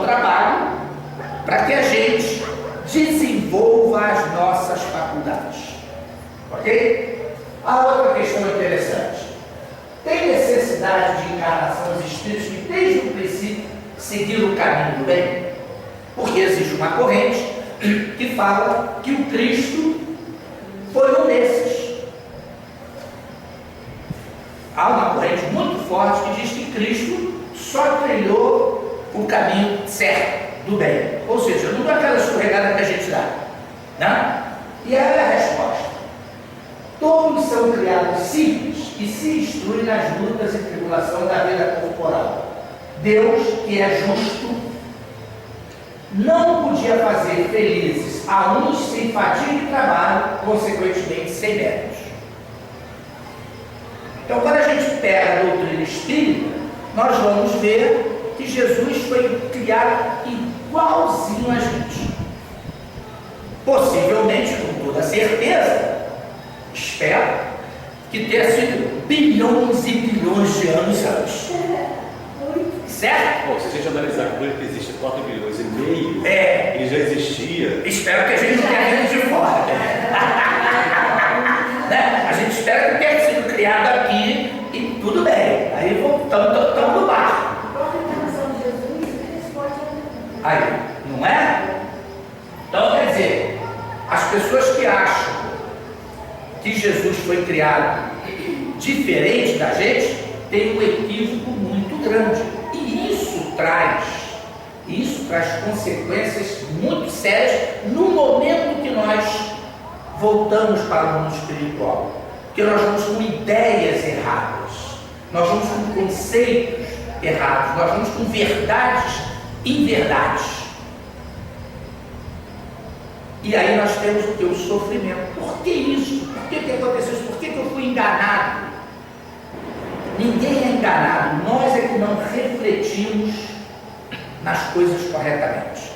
trabalho para que a gente desenvolva as nossas faculdades. Ok? A outra questão interessante. Tem necessidade de encarnação dos espíritos que desde o princípio seguiram o caminho do bem? Porque existe uma corrente que fala que o Cristo foi um desses. Há uma corrente muito forte que diz que Cristo só trilhou o caminho certo do bem. Ou seja, não é aquela escorregada que a gente dá. Né? E aí é a resposta. Todos são criados simples e se instruem nas lutas e tribulação da vida corporal. Deus, que é justo, não podia fazer felizes a uns sem fadiga e trabalho, consequentemente sem méritos. Então, quando a gente pega a doutrina espírita, nós vamos ver que Jesus foi criado igualzinho a gente. Possivelmente, com toda certeza, espero que tenha sido bilhões e bilhões de anos antes. Certo? Bom, se a gente analisar que ele existe 4 bilhões e meio, ele já existia. Espero que a gente não tenha vindo de fora. Né? A gente espera que tenha sido criado aqui e tudo bem. Aí estamos no barco. Aí, não é? Então, quer dizer, as pessoas que acham que Jesus foi criado diferente da gente têm um equívoco muito grande. E isso traz consequências muito sérias no momento que nós voltamos para o mundo espiritual. Porque nós vamos com ideias erradas, nós vamos com conceitos errados, nós vamos com verdades inverdades. E aí nós temos o que? O sofrimento. Por que isso? Por que aconteceu isso? Por que eu fui enganado? Ninguém é enganado, nós é que não refletimos nas coisas corretamente.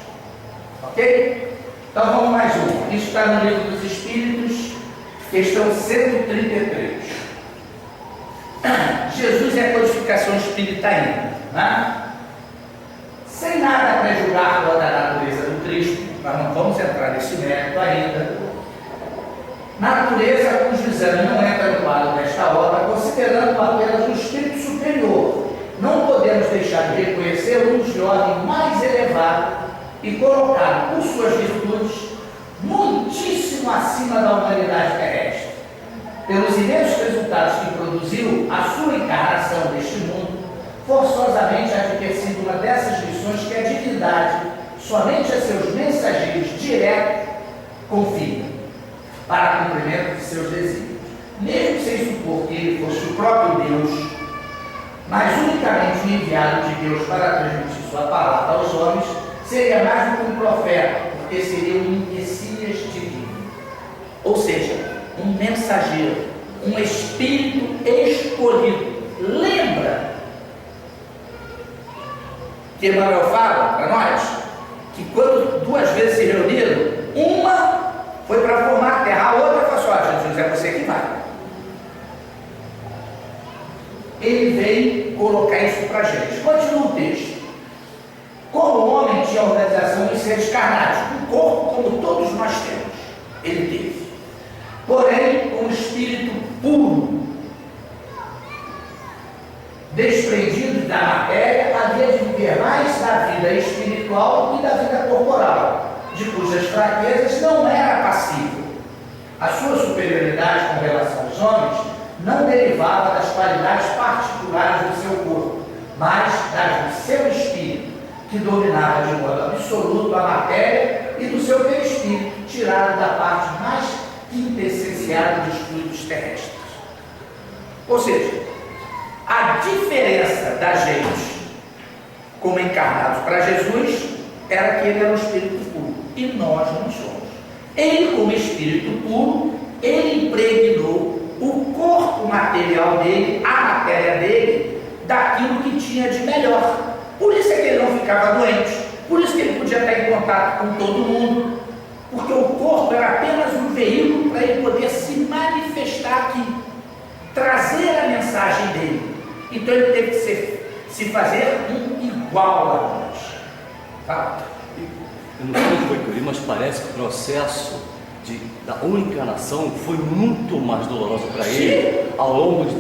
Ok? Então vamos mais um. Isso está no Livro dos Espíritos, questão 133. Jesus é a codificação espírita ainda, né? Sem nada prejudicar toda a natureza do Cristo, nós não vamos entrar nesse mérito ainda. Natureza cujo exame não entra no quadro desta obra, considerando apenas o espírito superior, não podemos deixar de reconhecê-lo de ordem mais elevada e colocado por suas virtudes muitíssimo acima da humanidade terrestre. Pelos imensos resultados que produziu a sua encarnação neste mundo, forçosamente há de ter sido uma dessas lições que a divindade somente a seus mensageiros diretos confia para cumprimento de seus desígnios, mesmo sem supor que ele fosse o próprio Deus, mas unicamente o enviado de Deus para transmitir sua palavra aos homens, seria mais do que um profeta, porque seria um Messias divino, ou seja, um mensageiro, um espírito escolhido. Lembra que Emmanuel fala para nós que quando duas vezes se reuniram, uma foi para formar a terra, a outra falou assim: Jesus, é você que vai. Ele veio colocar isso para a gente. Continua o texto. Como o homem tinha a organização de seres carnais, um corpo como todos nós temos, ele teve. Porém, um espírito puro, desprendido da matéria, havia de viver mais da vida espiritual que da vida corporal, de cujas fraquezas não era passível. A sua superioridade com relação aos homens não derivava das qualidades particulares do seu corpo, mas das do seu espírito, que dominava de modo absoluto a matéria, e do seu perispírito, tirado da parte mais quintessenciada dos fluidos terrestres. Ou seja, a diferença da gente como encarnados para Jesus era que ele era um espírito puro e nós não somos. Ele, como espírito puro, ele impregnou o corpo material dele, a matéria dele, daquilo que tinha de melhor. Por isso é que ele não ficava doente, por isso que ele podia estar em contato com todo mundo, porque o corpo era apenas um veículo para ele poder se manifestar aqui, trazer a mensagem dele. Então ele teve que se fazer um igual a nós. Fala. Eu não sei se foi que eu li, mas parece que o processo da encarnação foi muito mais doloroso para ele ao longo de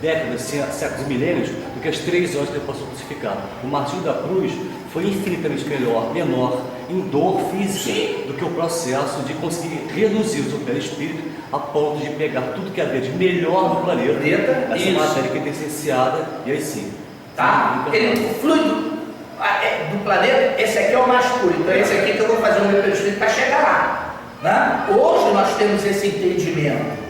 décadas, séculos e milênios, do que as 3 horas que ele passou crucificado. O martírio da cruz foi infinitamente menor em dor física do que o processo de conseguir reduzir o seu perispírito a ponto de pegar tudo que havia de melhor no planeta, essa matéria que é essenciada, e aí sim. Tá? Ele flui do planeta, esse aqui é o mais puro, então esse aqui que eu vou fazer o meu perispírito para chegar lá. Né? Hoje nós temos esse entendimento.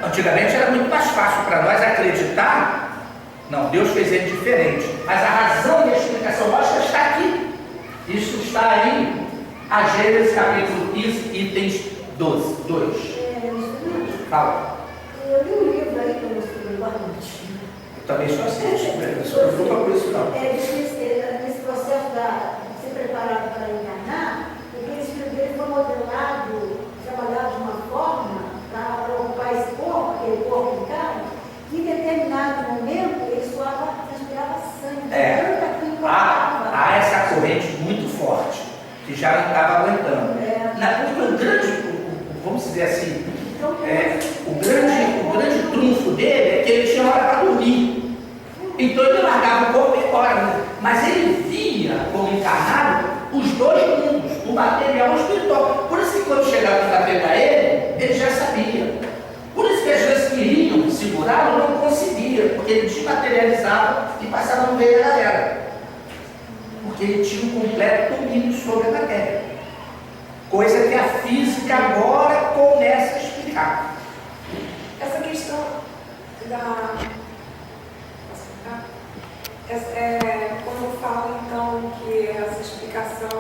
Antigamente era muito mais fácil para nós acreditar. Não, Deus fez ele diferente. Mas a razão e a explicação lógica está aqui. Isso está aí, a Gênesis capítulo 15, itens 2. Fala. Eu li um livro aí que eu mostrei lá no time. Eu também sou assim, eu sou preocupa com isso não. Nesse processo de ser preparado para encarnar, porque esse filho dele foi modelado, trabalhado de uma forma para ocupar esse corpo, aquele corpo de carne, que em determinado momento ele transpirava sangue. Há essa corrente muito forte, que já não estava aguentando. Vamos dizer assim, o grande trunfo dele é que ele tinha hora para dormir. Então ele largava o corpo e ia embora. Mas ele via como encarnado os dois mundos, o material e o espiritual. Por isso que quando chegava para pegar ele já sabia. Por isso que às vezes queriam segurá-lo, não conseguia, porque ele desmaterializava e passava no meio da galera. Porque ele tinha um completo domínio sobre a matéria. Coisa que a física agora começa a explicar. Essa questão da